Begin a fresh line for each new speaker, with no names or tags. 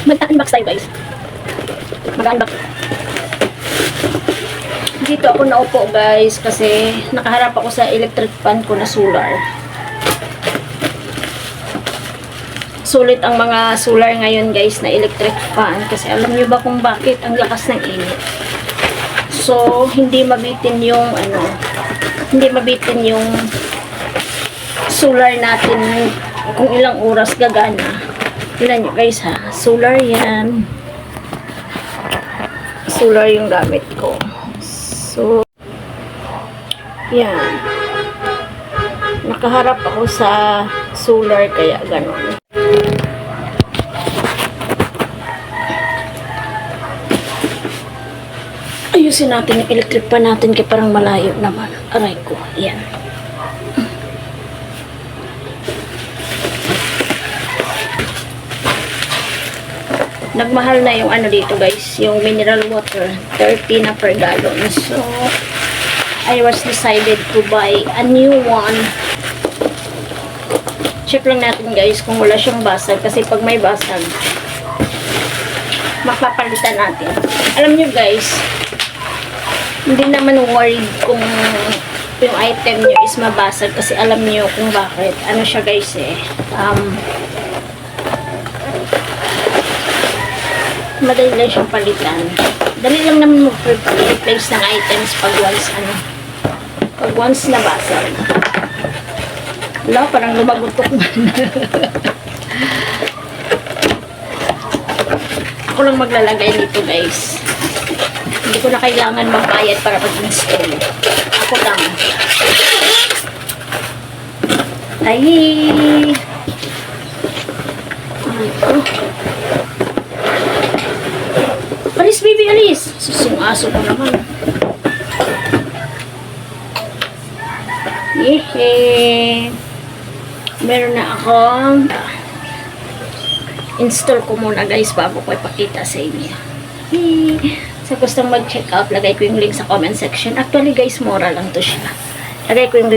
Mag-unbox tayo guys. Mag-unbox. Dito ako naupo guys kasi nakaharap ako sa electric fan ko na solar. Sulit ang mga solar ngayon guys na electric fan kasi alam nyo ba kung bakit ang lakas ng init. So hindi mabitin yung hindi mabitin yung solar natin kung ilang oras gagana. Tignan nyo guys ha, solar yan. Solar yung gamit ko. So yan. Nakaharap ako sa solar kaya ganon. Ayusin natin yung electric pan natin kaya parang malayo naman. Aray ko. Yan. Nagmahal na yung dito guys. Yung mineral water. 30 na per gallon. So, I was decided to buy a new one. Check lang natin guys kung wala siyang basag. Kasi pag may basag, mapapalitan natin. Alam nyo guys, hindi naman worried kung yung item nyo is mabasag kasi alam nyo kung bakit. Ano siya guys madali lang siyang palitan. Dali lang naman mag-replace ng items pag once nabasag. Wala, parang lumagutok man. Ako lang maglalagay nito guys. Hindi ko na kailangan magbayad para mag-install. Ako lang. Ay! Ito. Alis, baby, alis! Susung-aso ko naman. Yehey! Meron na akong install ko muna guys bago ko ipakita sa inyo. Yehey! Sa gustong mag-check out, lagay ko yung link sa comment section. Actually guys, mura lang to siya. Lagay ko yung